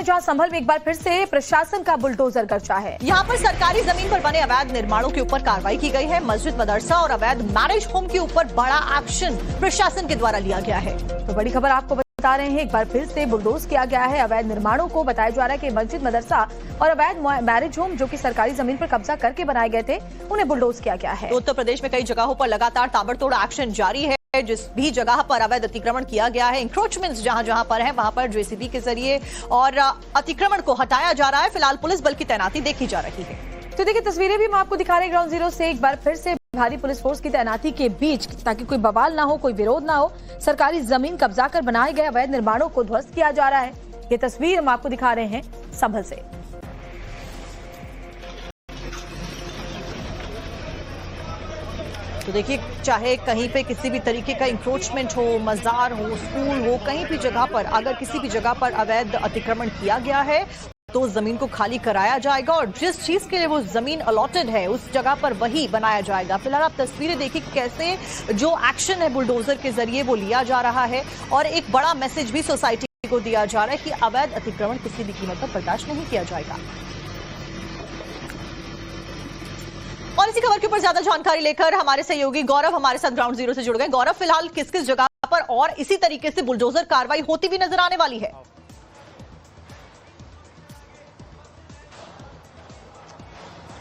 जहां संभल में एक बार फिर से प्रशासन का बुलडोजर गर्जा है। यहाँ पर सरकारी जमीन पर बने अवैध निर्माणों के ऊपर कार्रवाई की गई है। मस्जिद, मदरसा और अवैध मैरिज होम के ऊपर बड़ा एक्शन प्रशासन के द्वारा लिया गया है। तो बड़ी खबर आपको बता रहे हैं, एक बार फिर से बुलडोज किया गया है अवैध निर्माणों को। बताया जा रहा है कि मस्जिद, मदरसा और अवैध मैरिज होम जो कि सरकारी जमीन पर कब्जा करके बनाए गए थे, उन्हें बुलडोज किया गया है। उत्तर प्रदेश में कई जगहों पर लगातार ताबड़तोड़ एक्शन जारी है। जिस भी जगह पर अवैध अतिक्रमण किया गया है, इंक्रोचमेंट्स जहां जहां पर है, वहां पर जेसीबी के जरिए और अतिक्रमण को हटाया जा रहा है। फिलहाल पुलिस बल की तैनाती देखी जा रही है। तो देखिए तस्वीरें भी हम आपको दिखा रहे हैं ग्राउंड जीरो से। एक बार फिर से भारी पुलिस फोर्स की तैनाती के बीच, ताकि कोई बवाल ना हो, कोई विरोध ना हो, सरकारी जमीन कब्जा कर बनाए गए अवैध निर्माणों को ध्वस्त किया जा रहा है। ये तस्वीर हम आपको दिखा रहे हैं संभल से। तो देखिए, चाहे कहीं पे किसी भी तरीके का इंक्रोचमेंट हो, मजार हो, स्कूल हो, कहीं भी जगह पर अगर किसी भी जगह पर अवैध अतिक्रमण किया गया है तो जमीन को खाली कराया जाएगा और जिस चीज के लिए वो जमीन अलॉटेड है उस जगह पर वही बनाया जाएगा। फिलहाल आप तस्वीरें देखिए कैसे जो एक्शन है बुलडोजर के जरिए वो लिया जा रहा है और एक बड़ा मैसेज भी सोसाइटी को दिया जा रहा है कि अवैध अतिक्रमण किसी भी कीमत पर बर्दाश्त नहीं किया जाएगा। और इसी खबर के ऊपर ज्यादा जानकारी लेकर हमारे सहयोगी गौरव हमारे साथ ग्राउंड जीरो से जुड़ गए। गौरव, फिलहाल किस किस जगह पर और इसी तरीके से बुलडोजर कार्रवाई होती हुई नजर आने वाली है?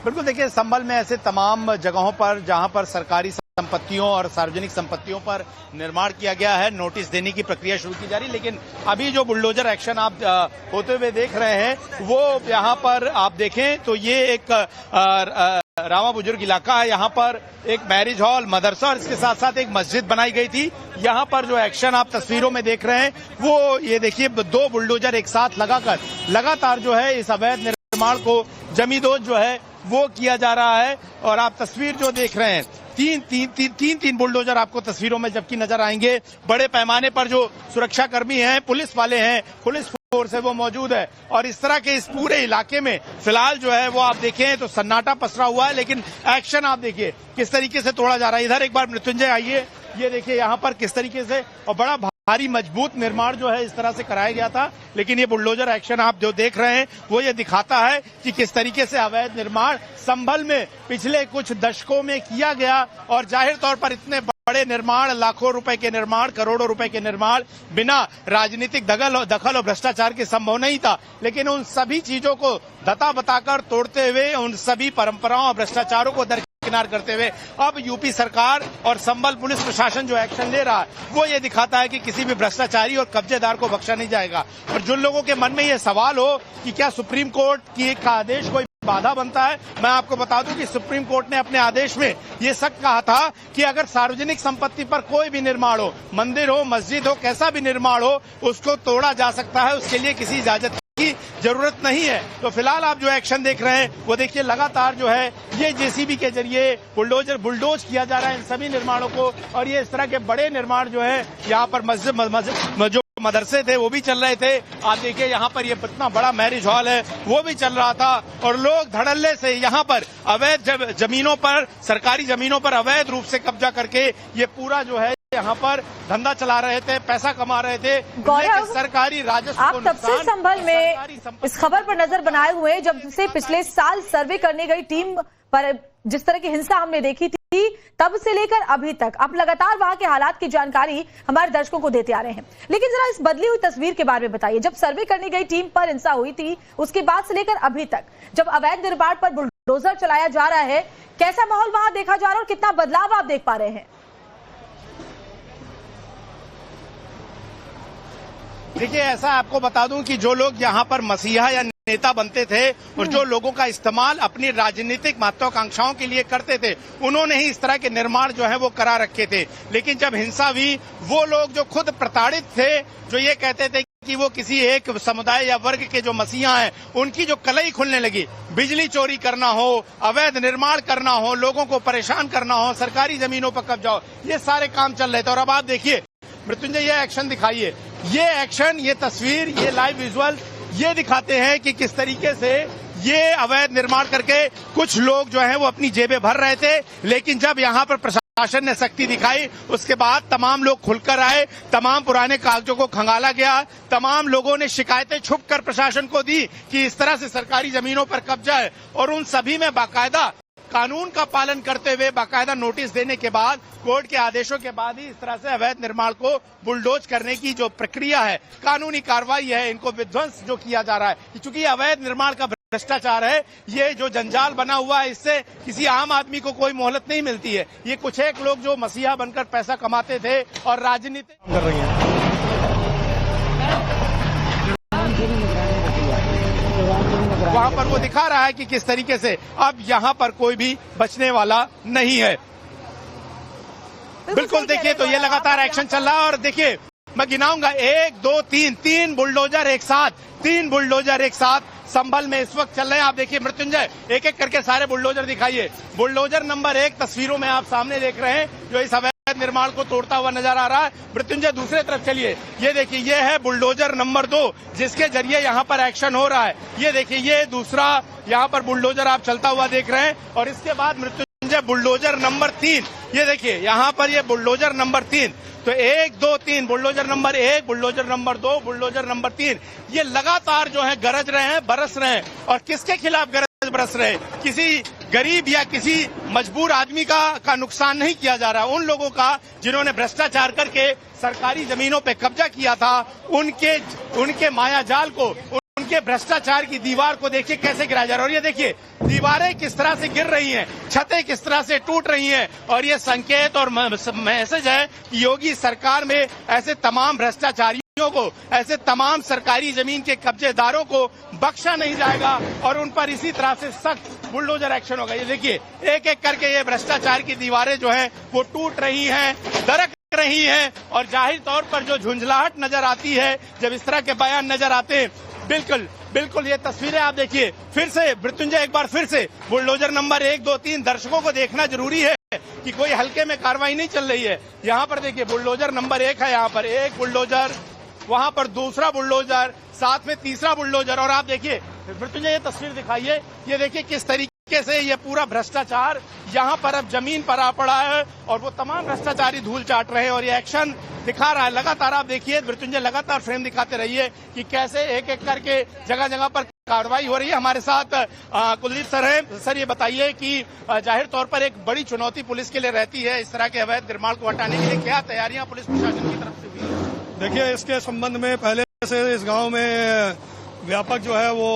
बिल्कुल, देखिए संभल में ऐसे तमाम जगहों पर जहां पर सरकारी संपत्तियों और सार्वजनिक संपत्तियों पर निर्माण किया गया है, नोटिस देने की प्रक्रिया शुरू की जा रही है। लेकिन अभी जो बुलडोजर एक्शन आप होते हुए देख रहे हैं वो यहाँ पर आप देखें तो ये एक रामा बुजुर्ग इलाका है। यहाँ पर एक मैरिज हॉल, मदरसा और इसके साथ साथ एक मस्जिद बनाई गई थी। यहाँ पर जो एक्शन आप तस्वीरों में देख रहे हैं वो ये देखिए, 2 बुलडोजर एक साथ लगाकर लगातार जो है इस अवैध निर्माण को जमींदोज जो है वो किया जा रहा है। और आप तस्वीर जो देख रहे हैं, तीन बुलडोजर आपको तस्वीरों में जबकि नजर आएंगे। बड़े पैमाने पर जो सुरक्षा कर्मी हैं, पुलिस वाले हैं, पुलिस फोर्स है वो मौजूद है। और इस तरह के इस पूरे इलाके में फिलहाल जो है वो आप देखें तो सन्नाटा पसरा हुआ है। लेकिन एक्शन आप देखिए किस तरीके से तोड़ा जा रहा है। इधर एक बार मृत्युंजय आइए, ये देखिए यहाँ पर किस तरीके से और बड़ा भारी मजबूत निर्माण जो है इस तरह से कराया गया था। लेकिन ये बुलडोजर एक्शन आप जो देख रहे हैं वो ये दिखाता है कि किस तरीके से अवैध निर्माण संभल में पिछले कुछ दशकों में किया गया। और जाहिर तौर पर इतने बड़े निर्माण, लाखों रुपए के निर्माण, करोड़ों रुपए के निर्माण बिना राजनीतिक दखल और भ्रष्टाचार के संभव नहीं था। लेकिन उन सभी चीजों को धता बताकर तोड़ते हुए, उन सभी परंपराओं और भ्रष्टाचारों को दरकिनार करते हुए अब यूपी सरकार और संभल पुलिस प्रशासन जो एक्शन ले रहा है वो ये दिखाता है कि किसी भी भ्रष्टाचारी और कब्जेदार को बख्शा नहीं जाएगा। और जिन लोगों के मन में ये सवाल हो कि क्या सुप्रीम कोर्ट की एक आदेश कोई बाधा बनता है, मैं आपको बता दूं कि सुप्रीम कोर्ट ने अपने आदेश में ये सख्त कहा था कि अगर सार्वजनिक संपत्ति पर कोई भी निर्माण हो, मंदिर हो, मस्जिद हो, कैसा भी निर्माण हो, उसको तोड़ा जा सकता है, उसके लिए किसी इजाजत की जरूरत नहीं है। तो फिलहाल आप जो एक्शन देख रहे हैं वो देखिए लगातार जो है ये जेसीबी के जरिए बुलडोज किया जा रहा है इन सभी निर्माणों को। और ये इस तरह के बड़े निर्माण जो है यहाँ पर मस्जिद जो मदरसे थे वो भी चल रहे थे। आप देखिए यहाँ पर ये इतना बड़ा मैरिज हॉल है वो भी चल रहा था और लोग धड़ल्ले से यहाँ पर अवैध जमीनों पर, सरकारी जमीनों पर अवैध रूप से कब्जा करके ये पूरा जो है यहाँ पर धंधा चला रहे थे, पैसा कमा रहे थे। गौरव, सरकारी राजस्व आप तब से संभल में इस खबर पर नजर बनाए हुए हैं जब से पिछले साल सर्वे करने गई टीम पर जिस तरह की हिंसा हमने देखी थी, तब से लेकर अभी तक अब लगातार वहां के हालात की जानकारी हमारे दर्शकों को देते आ रहे हैं। लेकिन जरा इस बदली हुई तस्वीर के बारे में बताइए, जब सर्वे करने गई टीम पर हिंसा हुई थी उसके बाद से लेकर अभी तक जब अवैध निर्माण पर बुलडोजर चलाया जा रहा है, कैसा माहौल वहां देखा जा रहा है और कितना बदलाव आप देख पा रहे हैं? देखिए, ऐसा आपको बता दूं कि जो लोग यहाँ पर मसीहा या नेता बनते थे और जो लोगों का इस्तेमाल अपनी राजनीतिक महत्वाकांक्षाओं के लिए करते थे, उन्होंने ही इस तरह के निर्माण जो है वो करा रखे थे। लेकिन जब हिंसा हुई, वो लोग जो खुद प्रताड़ित थे, जो ये कहते थे कि वो किसी एक समुदाय या वर्ग के जो मसीहा हैं, उनकी जो कलई खुलने लगी, बिजली चोरी करना हो, अवैध निर्माण करना हो, लोगों को परेशान करना हो, सरकारी जमीनों पर कब्जा हो, ये सारे काम चल रहे थे। और अब आप देखिए मृत्युंजय, ये एक्शन दिखाइए, ये एक्शन, ये तस्वीर, ये लाइव विजुअल ये दिखाते हैं कि किस तरीके से ये अवैध निर्माण करके कुछ लोग जो हैं वो अपनी जेबें भर रहे थे। लेकिन जब यहाँ पर प्रशासन ने सख्ती दिखाई, उसके बाद तमाम लोग खुलकर आए, तमाम पुराने कागजों को खंगाला गया, तमाम लोगों ने शिकायतें छुपकर प्रशासन को दी कि इस तरह से सरकारी जमीनों पर कब्जा है, और उन सभी में बाकायदा कानून का पालन करते हुए बाकायदा नोटिस देने के बाद, कोर्ट के आदेशों के बाद ही इस तरह से अवैध निर्माण को बुलडोज करने की जो प्रक्रिया है, कानूनी कार्रवाई है, इनको विध्वंस जो किया जा रहा है, क्योंकि अवैध निर्माण का भ्रष्टाचार है, ये जो जंजाल बना हुआ है, इससे किसी आम आदमी को कोई मोहलत नहीं मिलती है। ये कुछ एक लोग जो मसीहा बनकर पैसा कमाते थे और राजनीति कर रही है। वहां पर वो दिखा रहा है कि किस तरीके से अब यहाँ पर कोई भी बचने वाला नहीं है। बिल्कुल देखिए, तो ये लगातार एक्शन चल रहा है, और देखिए मैं गिनाऊंगा 1 2 3 तीन बुलडोजर एक साथ, 3 बुलडोजर एक साथ संभल में इस वक्त चल रहे हैं। आप देखिए मृत्युंजय, एक एक करके सारे बुलडोजर दिखाइए। बुलडोजर नंबर 1 तस्वीरों में आप सामने देख रहे हैं, जो इस अवैध निर्माण को तोड़ता हुआ नजर आ रहा है। मृत्युंजय दूसरे तरफ चलिए, ये देखिए, ये है बुलडोजर नंबर 2, जिसके जरिए यहाँ पर एक्शन हो रहा है। ये देखिए, ये दूसरा यहाँ पर बुलडोजर आप चलता हुआ देख रहे हैं, और इसके बाद मृत्युंजय बुलडोजर नंबर 3, ये देखिए यहाँ पर ये बुलडोजर नंबर 3। तो 1 2 3 bulldozer number 1, bulldozer number 2, bulldozer number 3, ये लगातार जो है गरज रहे हैं, बरस रहे हैं। और किसके खिलाफ गरज बरस रहे हैं? किसी गरीब या किसी मजबूर आदमी का नुकसान नहीं किया जा रहा, उन लोगों का जिन्होंने भ्रष्टाचार करके सरकारी जमीनों पे कब्जा किया था, उनके मायाजाल को, उनके भ्रष्टाचार की दीवार को देखिए कैसे गिराया जा रहा है। और ये देखिए दीवारें किस तरह से गिर रही हैं, छतें किस तरह से टूट रही हैं, और ये संकेत और मैसेज है कि योगी सरकार में ऐसे तमाम भ्रष्टाचारियों को, ऐसे तमाम सरकारी जमीन के कब्जेदारों को बख्शा नहीं जाएगा, और उन पर इसी तरह से सख्त बुलडोजर एक्शन होगा। ये देखिए एक एक करके ये भ्रष्टाचार की दीवारें जो है वो टूट रही हैं, दरक रही हैं, और जाहिर तौर पर जो झुंझलाहट नजर आती है जब इस तरह के बयान नजर आते हैं, बिल्कुल ये तस्वीरें आप देखिए। फिर से मृत्युंजय, एक बार फिर से बुलडोजर नंबर 1 2 3 दर्शकों को देखना जरूरी है कि कोई हल्के में कार्रवाई नहीं चल रही है। यहाँ पर देखिए बुलडोजर नंबर 1 है, यहाँ पर एक बुलडोजर, वहां पर दूसरा बुलडोजर, साथ में तीसरा बुलडोजर, और आप देखिए मृत्युंजय ये तस्वीर दिखाइए, ये देखिए किस तरीके से ये पूरा भ्रष्टाचार यहाँ पर अब जमीन पर आ पड़ा है, और वो तमाम भ्रष्टाचारी धूल चाट रहे हैं, और ये एक्शन दिखा रहा है लगातार। आप देखिए मृत्युंजय, लगातार फ्रेम दिखाते रहिए कि कैसे एक एक करके जगह जगह पर कार्रवाई हो रही है। हमारे साथ कुलदीप सर हैं। सर ये बताइए कि जाहिर तौर पर एक बड़ी चुनौती पुलिस के लिए रहती है इस तरह के अवैध निर्माण को हटाने के लिए, क्या तैयारियां पुलिस प्रशासन की तरफ से हुई है? देखिए, इसके संबंध में पहले से इस गांव में व्यापक जो है वो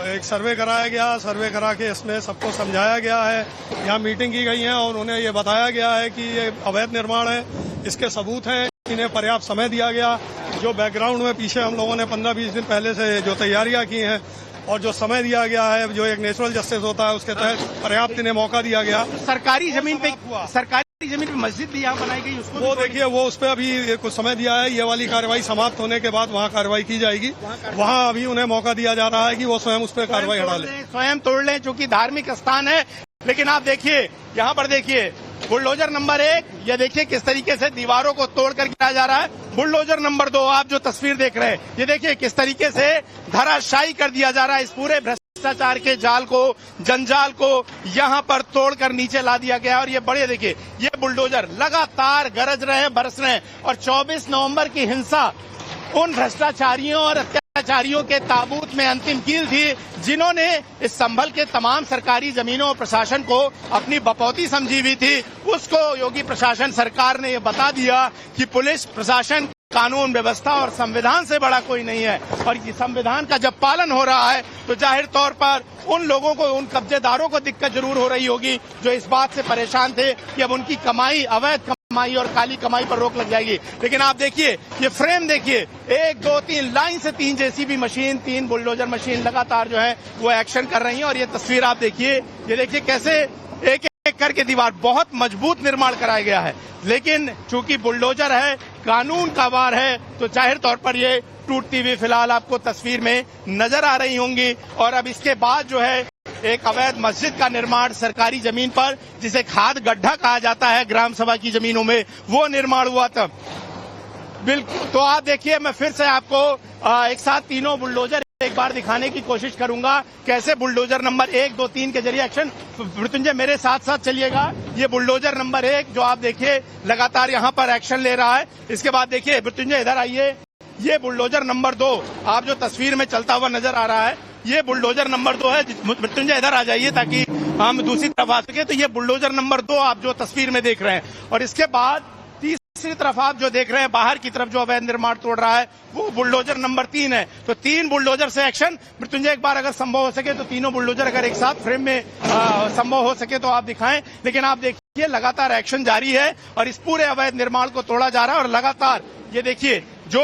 एक सर्वे कराया गया, सर्वे करा के इसमें सबको समझाया गया है, यहाँ मीटिंग की गई है, और उन्हें ये बताया गया है कि ये अवैध निर्माण है, इसके सबूत हैं, इन्हें पर्याप्त समय दिया गया। जो बैकग्राउंड में पीछे हम लोगों ने 15-20 दिन पहले से जो तैयारियां की हैं, और जो समय दिया गया है, जो एक नेचुरल जस्टिस होता है, उसके तहत पर्याप्त इन्हें मौका दिया गया। सरकारी जमीन पे मस्जिद भी यहाँ बनाई गई, उसको वो देखिए, वो उस पर अभी कुछ समय दिया है, ये वाली कार्रवाई समाप्त होने के बाद वहाँ कार्रवाई की जाएगी। वहाँ अभी उन्हें मौका दिया जा रहा है कि वो स्वयं उस पर कार्रवाई हटा लें, स्वयं तोड़ लें, चूंकि धार्मिक स्थान है। लेकिन आप देखिए यहाँ पर देखिए बुलडोजर नंबर 1, ये देखिए किस तरीके से दीवारों को तोड़कर गिराया जा रहा है। बुलडोजर नंबर 2, आप जो तस्वीर देख रहे हैं, ये देखिए किस तरीके से धराशायी कर दिया जा रहा है। इस पूरे भ्रष्टाचार के जाल को, जंजाल को यहाँ पर तोड़कर नीचे ला दिया गया। और ये बड़े देखिए, ये बुलडोजर लगातार गरज रहे हैं, बरस रहे हैं, और 24 नवंबर की हिंसा उन भ्रष्टाचारियों और अत्याचारियों के ताबूत में अंतिम कील थी, जिन्होंने इस संभल के तमाम सरकारी जमीनों और प्रशासन को अपनी बपौती समझी हुई थी। उसको योगी प्रशासन सरकार ने ये बता दिया कि पुलिस प्रशासन, कानून व्यवस्था और संविधान से बड़ा कोई नहीं है। और ये संविधान का जब पालन हो रहा है तो जाहिर तौर पर उन लोगों को, उन कब्जेदारों को दिक्कत जरूर हो रही होगी, जो इस बात से परेशान थे कि अब उनकी कमाई, अवैध कमाई और काली कमाई पर रोक लग जाएगी। लेकिन आप देखिए, ये फ्रेम देखिए, 1 2 3 लाइन से 3 जेसीबी मशीन, 3 बुलडोजर मशीन लगातार जो है वो एक्शन कर रही हैं। और ये तस्वीर आप देखिए, ये देखिए कैसे एक एक करके दीवार, बहुत मजबूत निर्माण कराया गया है। लेकिन चूंकि बुलडोजर है, कानून का वार है, तो जाहिर तौर पर ये टूटती हुई फिलहाल आपको तस्वीर में नजर आ रही होंगी। और अब इसके बाद जो है एक अवैध मस्जिद का निर्माण सरकारी जमीन पर, जिसे खाद गड्ढा कहा जाता है ग्राम सभा की जमीनों में, वो निर्माण हुआ था। बिल्कुल, तो आप देखिए, मैं फिर से आपको एक साथ तीनों बुलडोजर एक बार दिखाने की कोशिश करूंगा कैसे बुलडोजर नंबर 1, 2, 3 के जरिए एक्शन। मृत्युंजय मेरे साथ साथ चलिएगा। ये बुलडोजर नंबर 1 जो आप देखिए लगातार यहाँ पर एक्शन ले रहा है। इसके बाद देखिए मृत्युंजय इधर आइए, ये बुलडोजर नंबर 2 आप जो तस्वीर में चलता हुआ नजर आ रहा है, ये बुलडोजर नंबर 2 है। मृत्युंजय इधर आ जाइए ताकि हम दूसरी तरफ आ सके। तो ये बुलडोजर नंबर 2 आप जो तस्वीर में देख रहे हैं, और इसके बाद तीसरी तरफ आप जो देख रहे हैं बाहर की तरफ जो अवैध निर्माण तोड़ रहा है, वो बुलडोजर नंबर 3 है। तो 3 बुलडोजर से एक्शन। मृत्युंजय एक बार अगर संभव हो सके तो तीनों बुलडोजर अगर एक साथ फ्रेम में संभव हो सके तो आप दिखाएं। लेकिन आप देखिए लगातार एक्शन जारी है और इस पूरे अवैध निर्माण को तोड़ा जा रहा है। और लगातार ये देखिए जो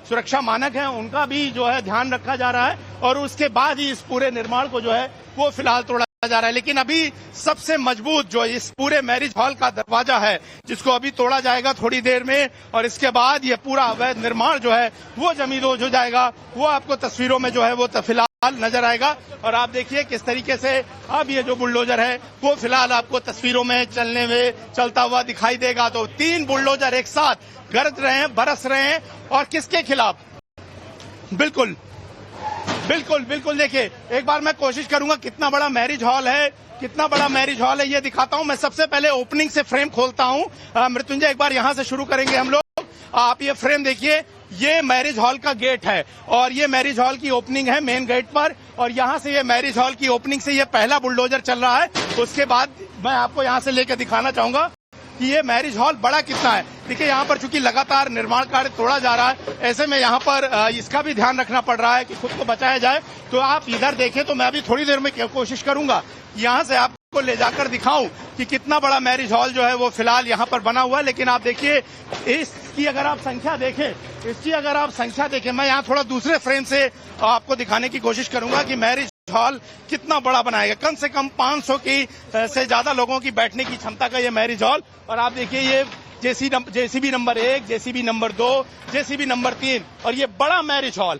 सुरक्षा मानक हैं उनका भी जो है ध्यान रखा जा रहा है, और उसके बाद ही इस पूरे निर्माण को जो है वो फिलहाल तोड़ा जा रहा है। लेकिन अभी सबसे मजबूत जो इस पूरे मैरिज हॉल का दरवाजा है, जिसको अभी तोड़ा जाएगा थोड़ी देर में, और इसके बाद ये पूरा अवैध निर्माण जो है वो जमींदोज हो जाएगा। वो आपको तस्वीरों में जो है वो फिलहाल नजर आएगा। और आप देखिए किस तरीके से अब ये जो बुलडोजर है वो फिलहाल आपको तस्वीरों में चलता हुआ दिखाई देगा। तो 3 बुलडोजर एक साथ गरज रहे हैं, बरस रहे हैं, और किसके खिलाफ? बिल्कुल बिल्कुल बिल्कुल। देखिए एक बार मैं कोशिश करूंगा, कितना बड़ा मैरिज हॉल है, कितना बड़ा मैरिज हॉल है ये दिखाता हूं। मैं सबसे पहले ओपनिंग से फ्रेम खोलता हूं। मृत्युंजय एक बार यहां से शुरू करेंगे हम लोग। आप ये फ्रेम देखिए, ये मैरिज हॉल का गेट है, और ये मैरिज हॉल की ओपनिंग है मेन गेट पर, और यहां से ये मैरिज हॉल की ओपनिंग से ये पहला बुलडोजर चल रहा है। उसके बाद मैं आपको यहां से लेकर दिखाना चाहूंगा कि ये मैरिज हॉल बड़ा कितना है। देखिए यहाँ पर चूंकि लगातार निर्माण कार्य तोड़ा जा रहा है, ऐसे में यहाँ पर इसका भी ध्यान रखना पड़ रहा है कि खुद को बचाया जाए। तो आप इधर देखें, तो मैं अभी थोड़ी देर में कोशिश करूंगा यहाँ से आपको ले जाकर दिखाऊं कि कितना बड़ा मैरिज हॉल जो है वो फिलहाल यहाँ पर बना हुआ है। लेकिन आप देखिए इसकी अगर आप संख्या देखें, मैं यहाँ थोड़ा दूसरे फ्रेम से आपको दिखाने की कोशिश करूंगा कि मैरिज हॉल कितना बड़ा बनाएगा। कम से कम 500 की से ज्यादा लोगों की बैठने की क्षमता का ये मैरिज हॉल। और आप देखिए ये JCB number 1, JCB number 2, JCB number 3, और ये बड़ा मैरिज हॉल,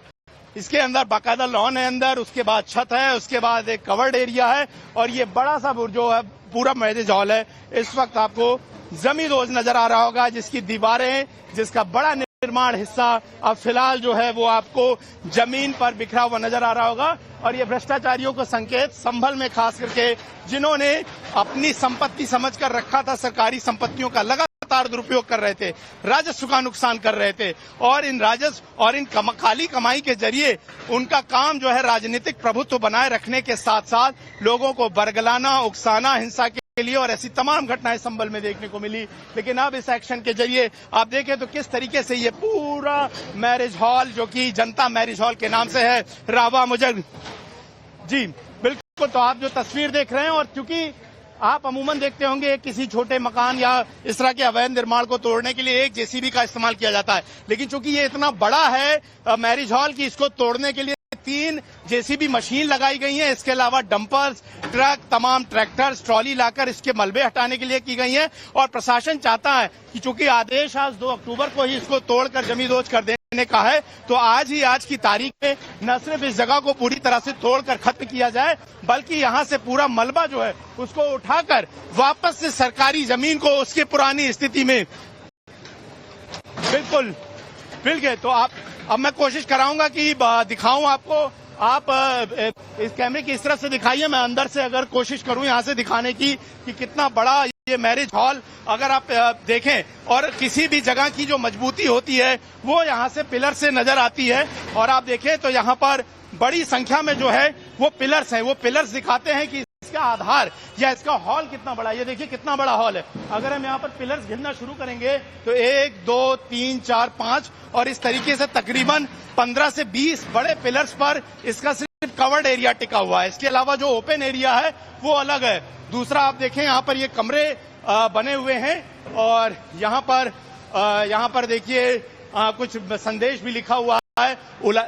इसके अंदर बाकायदा लॉन है अंदर, उसके बाद छत है, उसके बाद एक कवर्ड एरिया है, और ये बड़ा सा जो है पूरा मैरिज हॉल है। इस वक्त आपको जमींदोज नजर आ रहा होगा, जिसकी दीवारें, जिसका बड़ा निर्माण हिस्सा अब फिलहाल जो है वो आपको जमीन पर बिखरा हुआ नजर आ रहा होगा। और ये भ्रष्टाचारियों का संकेत, संभल में खास करके जिन्होंने अपनी संपत्ति समझकर रखा था, सरकारी संपत्तियों का लगातार दुरुपयोग कर रहे थे, राजस्व का नुकसान कर रहे थे, और इन राजस्व और इन काली कमाई के जरिए उनका काम जो है राजनीतिक प्रभुत्व बनाए रखने के साथ साथ लोगों को बरगलाना, उकसाना, हिंसा के लिए, और ऐसी तमाम घटनाएं संभल में देखने को मिली। लेकिन अब इस एक्शन के जरिए आप देखें तो किस तरीके से ये पूरा मैरिज हॉल, जो कि जनता मैरिज हॉल के नाम से है, रावा मुजर जी बिल्कुल। तो आप जो तस्वीर देख रहे हैं, और क्योंकि आप अमूमन देखते होंगे किसी छोटे मकान या इस तरह के अवैध निर्माण को तोड़ने के लिए एक जेसीबी का इस्तेमाल किया जाता है, लेकिन चूंकि ये इतना बड़ा है मैरिज हॉल की, इसको तोड़ने के लिए 3 जेसीबी मशीन लगाई गई हैं। इसके अलावा डंपर्स, ट्रक, तमाम ट्रैक्टर्स, ट्रॉली लाकर इसके मलबे हटाने के लिए की गई हैं। और प्रशासन चाहता है कि चूंकि आदेश आज 2 अक्टूबर को ही इसको तोड़कर जमींदोज कर देने का है, तो आज की तारीख में न सिर्फ इस जगह को पूरी तरह से तोड़कर खत्म किया जाए, बल्कि यहाँ से पूरा मलबा जो है उसको उठाकर वापस से सरकारी जमीन को उसकी पुरानी स्थिति में बिल्कुल। तो अब मैं कोशिश कराऊंगा कि दिखाऊं आपको। आप इस कैमरे की इस तरफ से दिखाइए, मैं अंदर से अगर कोशिश करूं यहाँ से दिखाने की कि कितना बड़ा ये मैरिज हॉल अगर आप देखें, और किसी भी जगह की जो मजबूती होती है वो यहाँ से पिलर से नजर आती है। और आप देखें तो यहाँ पर बड़ी संख्या में जो है वो पिलर्स हैं, वो पिलर्स दिखाते हैं कि इसका आधार या इसका हॉल कितना बड़ा है। ये देखिए कितना बड़ा हॉल है। अगर हम यहाँ पर पिलर्स गिनना शुरू करेंगे तो 1, 2, 3, 4, 5, और इस तरीके से तकरीबन 15 से 20 बड़े पिलर्स पर इसका सिर्फ कवर्ड एरिया टिका हुआ है। इसके अलावा जो ओपन एरिया है वो अलग है। दूसरा आप देखें यहाँ पर ये कमरे बने हुए हैं, और यहाँ पर देखिए कुछ संदेश भी लिखा हुआ है,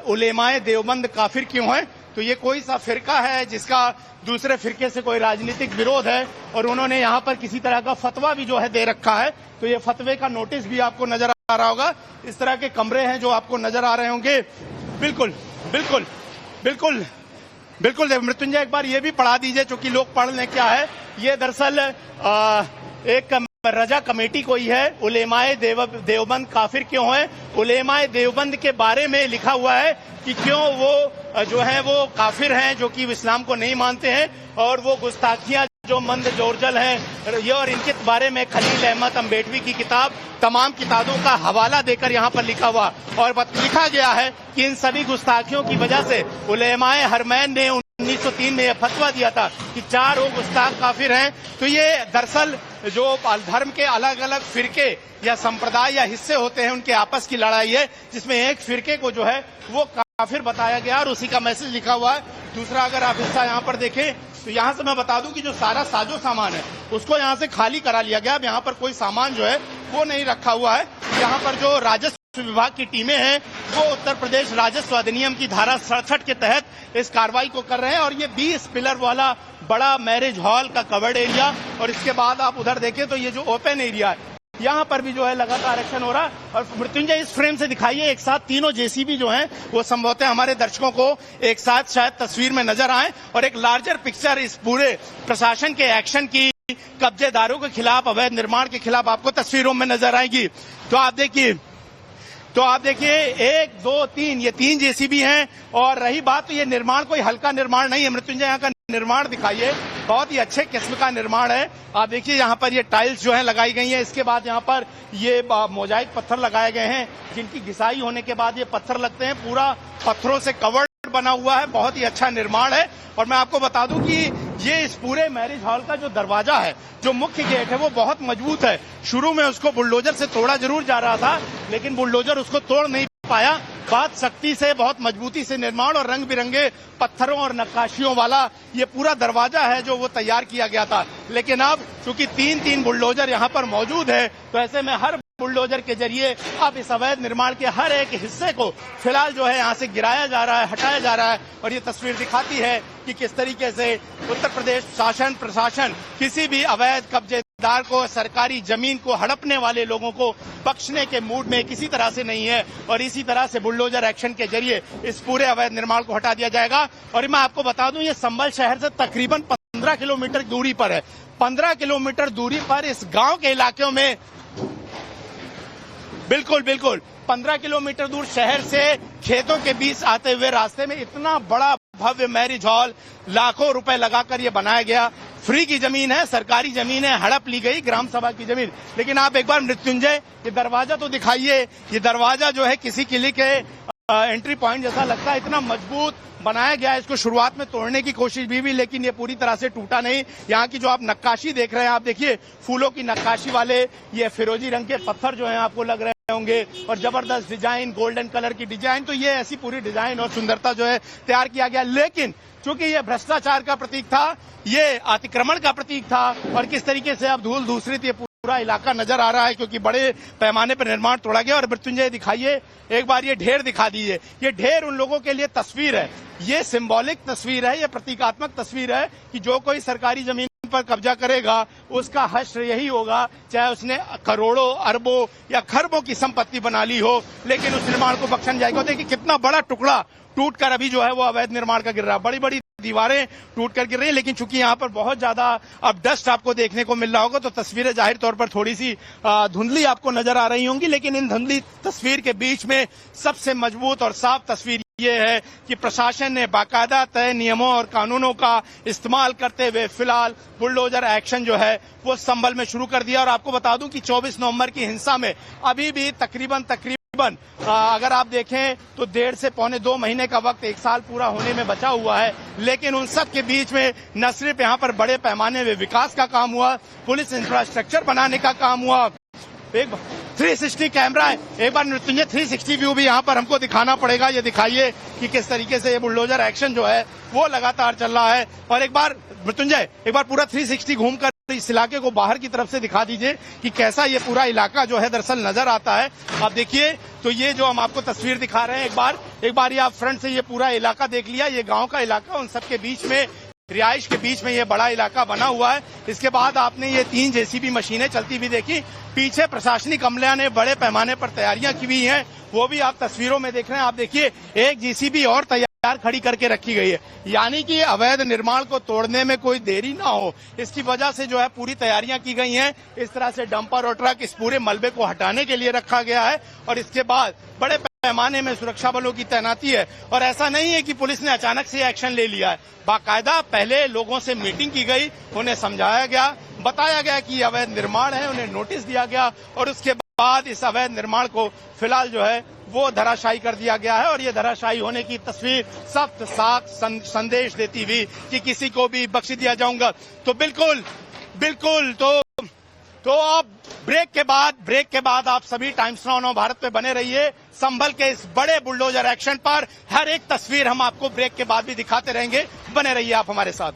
उलेमाए देवबंद काफिर क्यों है। तो ये कोई सा फिरका है जिसका दूसरे फिरके से कोई राजनीतिक विरोध है, और उन्होंने यहाँ पर किसी तरह का फतवा भी जो है दे रखा है। तो ये फतवे का नोटिस भी आपको नजर आ रहा होगा। इस तरह के कमरे हैं जो आपको नजर आ रहे होंगे। बिल्कुल बिल्कुल बिल्कुल बिल्कुल। मृत्युंजय एक बार ये भी पढ़ा दीजिए, चूंकि लोग पढ़ लें क्या है। ये दरअसल एक रजा कमेटी कोई है, उलेमाए देवबंद काफिर क्यों है। उलेमाए देवबंद के बारे में लिखा हुआ है कि क्यों वो जो है वो काफिर हैं, जो कि इस्लाम को नहीं मानते हैं, और वो गुस्ताखियां जो मंद जोरजल हैं ये, और इनके बारे में खलील अहमद अम्बेडवी की किताब, तमाम किताबों का हवाला देकर यहाँ पर लिखा हुआ, और लिखा गया है कि इन सभी गुस्ताखियों की वजह से उलेमाए हरमैन ने 1903 में यह फतवा दिया था कि 4 वो गुस्ताख काफिर हैं। तो ये दरअसल जो धर्म के अलग अलग फिरके या संप्रदाय या हिस्से होते हैं उनके आपस की लड़ाई है, जिसमें एक फिरके को जो है वो काफिर बताया गया और उसी का मैसेज लिखा हुआ है। दूसरा अगर आप हिस्सा यहाँ पर देखें तो यहाँ से मैं बता दूं कि जो सारा साजो सामान है उसको यहाँ से खाली करा लिया गया। अब यहाँ पर कोई सामान जो है वो नहीं रखा हुआ है। यहाँ पर जो राजस्व विभाग की टीमें हैं वो उत्तर प्रदेश राजस्व अधिनियम की धारा 67 के तहत इस कार्रवाई को कर रहे हैं, और ये 20 पिलर वाला बड़ा मैरिज हॉल का कवर्ड एरिया, और इसके बाद आप उधर देखें तो ये जो ओपन एरिया है यहाँ पर भी जो है लगातार एक्शन हो रहा है। और मृत्युंजय इस फ्रेम से दिखाइए एक साथ तीनों जेसीबी जो हैं वो संभवतः हमारे दर्शकों को एक साथ शायद तस्वीर में नजर आए, और एक लार्जर पिक्चर इस पूरे प्रशासन के एक्शन की, कब्जेदारों के खिलाफ, अवैध निर्माण के खिलाफ आपको तस्वीरों में नजर आएगी। तो आप देखिए 1, 2, 3 ये 3 जेसीबी हैं। और रही बात तो ये निर्माण कोई हल्का निर्माण नहीं है। मृत्युंजय यहाँ का निर्माण दिखाइए, बहुत ही अच्छे किस्म का निर्माण है। आप देखिए यहाँ पर ये टाइल्स जो है लगाई गई हैं, इसके बाद यहाँ पर ये मोजाइक पत्थर लगाए गए हैं, जिनकी घिसाई होने के बाद ये पत्थर लगते हैं। पूरा पत्थरों से कवर्ड बना हुआ है, बहुत ही अच्छा निर्माण है। और मैं आपको बता दूं कि ये इस पूरे मैरिज हॉल का जो दरवाजा है, जो मुख्य गेट है, वो बहुत मजबूत है। शुरू में उसको बुलडोजर से तोड़ा जरूर जा रहा था, लेकिन बुलडोजर उसको तोड़ नहीं पाया। बात सख्ती से, बहुत मजबूती से निर्माण और रंग बिरंगे पत्थरों और नक्काशियों वाला ये पूरा दरवाजा है जो वो तैयार किया गया था। लेकिन अब चूंकि 3 बुलडोजर यहाँ पर मौजूद है, तो ऐसे में हर बुलडोजर के जरिए अब इस अवैध निर्माण के हर एक हिस्से को फिलहाल जो है यहाँ से गिराया जा रहा है, हटाया जा रहा है। और ये तस्वीर दिखाती है कि किस तरीके से उत्तर प्रदेश शासन प्रशासन किसी भी अवैध कब्जेदार को, सरकारी जमीन को हड़पने वाले लोगों को बख्शने के मूड में किसी तरह से नहीं है। और इसी तरह से बुलडोजर एक्शन के जरिए इस पूरे अवैध निर्माण को हटा दिया जाएगा। और मैं आपको बता दूं ये संभल शहर से तकरीबन 15 किलोमीटर दूरी पर है। 15 किलोमीटर दूरी पर इस गांव के इलाकों में बिल्कुल 15 किलोमीटर दूर शहर से खेतों के बीच आते हुए रास्ते में इतना बड़ा भव्य मैरिज हॉल लाखों रुपए लगाकर ये बनाया गया। फ्री की जमीन है, सरकारी जमीन है, हड़प ली गई ग्राम सभा की जमीन। लेकिन आप एक बार मृत्युंजय ये दरवाजा तो दिखाइए। ये दरवाजा जो है किसी किले के एंट्री पॉइंट जैसा लगता है, इतना मजबूत बनाया गया है। इसको शुरुआत में तोड़ने की कोशिश भी लेकिन ये पूरी तरह से टूटा नहीं। यहाँ की जो आप नक्काशी देख रहे हैं, आप देखिए फूलों की नक्काशी वाले ये फिरोजी रंग के पत्थर जो हैं आपको लग रहे होंगे, और जबरदस्त डिजाइन, गोल्डन कलर की डिजाइन। तो ये ऐसी पूरी डिजाइन और सुंदरता जो है तैयार किया गया। लेकिन चूंकि ये भ्रष्टाचार का प्रतीक था, ये अतिक्रमण का प्रतीक था, और किस तरीके से अब धूल धूसरित ये पूरा इलाका नजर आ रहा है, क्योंकि बड़े पैमाने पर निर्माण तोड़ा गया। और मृत्युंजय दिखाइए एक बार ये ढेर दिखा दीजिए। ये ढेर उन लोगों के लिए तस्वीर है, ये सिंबॉलिक तस्वीर है, ये प्रतीकात्मक तस्वीर है कि जो कोई सरकारी जमीन पर कब्जा करेगा उसका हश्र यही होगा, चाहे उसने करोड़ों, अरबों या खरबों की संपत्ति बना ली हो, लेकिन उस निर्माण को बख्शा जाएगा। देखिए कितना बड़ा टुकड़ा टूटकर अभी जो है वो अवैध निर्माण का गिर रहा है। बड़ी बड़ी दीवारें टूटकर गिर रही है। लेकिन चूंकि यहाँ पर बहुत ज्यादा अब डस्ट आपको देखने को मिल रहा होगा, तो तस्वीरें जाहिर तौर पर थोड़ी सी धुंधली आपको नजर आ रही होंगी। लेकिन इन धुंधली तस्वीर के बीच में सबसे मजबूत और साफ तस्वीर ये है कि प्रशासन ने बाकायदा तय नियमों और कानूनों का इस्तेमाल करते हुए फिलहाल बुलडोजर एक्शन जो है वो संभल में शुरू कर दिया। और आपको बता दूं कि 24 नवंबर की हिंसा में अभी भी तकरीबन अगर आप देखें तो 1.5 से पौने 2 महीने का वक्त 1 साल पूरा होने में बचा हुआ है। लेकिन उन सब के बीच में न सिर्फ यहाँ पर बड़े पैमाने में विकास का काम हुआ, पुलिस इंफ्रास्ट्रक्चर बनाने का काम हुआ, एक 360 कैमरा है। एक बार मृत्युंजय 360 व्यू भी यहाँ पर हमको दिखाना पड़ेगा। ये दिखाइए कि किस तरीके से ये बुलडोजर एक्शन जो है वो लगातार चल रहा है। और एक बार मृत्युंजय एक बार पूरा 360 घूमकर इस इलाके को बाहर की तरफ से दिखा दीजिए कि कैसा ये पूरा इलाका जो है दरअसल नजर आता है। आप देखिए तो ये जो हम आपको तस्वीर दिखा रहे हैं, एक बार ये आप फ्रंट से ये पूरा इलाका देख लिया। ये गांव का इलाका, उन सब के बीच में रिहाइश के बीच में ये बड़ा इलाका बना हुआ है। इसके बाद आपने ये 3 जेसीबी मशीनें चलती हुई देखी। पीछे प्रशासनिक अमला ने बड़े पैमाने पर तैयारियां की हुई हैं, वो भी आप तस्वीरों में देख रहे हैं। आप देखिए एक जेसीबी और तैयार तैयार खड़ी करके रखी गई है, यानी कि अवैध निर्माण को तोड़ने में कोई देरी ना हो, इसकी वजह से जो है पूरी तैयारियां की गई हैं। इस तरह से डंपर और ट्रक इस पूरे मलबे को हटाने के लिए रखा गया है और इसके बाद बड़े पैमाने में सुरक्षा बलों की तैनाती है। और ऐसा नहीं है कि पुलिस ने अचानक से एक्शन ले लिया है, बाकायदा पहले लोगों से मीटिंग की गई, उन्हें समझाया गया, बताया गया कि अवैध निर्माण है, उन्हें नोटिस दिया गया और उसके बाद इस अवैध निर्माण को फिलहाल जो है वो धराशायी कर दिया गया है। और ये धराशायी होने की तस्वीर सख्त साफ संदेश देती हुई कि किसी को भी बख्श दिया जाऊंगा। तो बिल्कुल तो आप ब्रेक के बाद आप सभी टाइम्स नाउ भारत पे बने रहिए। संभल के इस बड़े बुलडोजर एक्शन पर हर एक तस्वीर हम आपको ब्रेक के बाद भी दिखाते रहेंगे, बने रहिए आप हमारे साथ।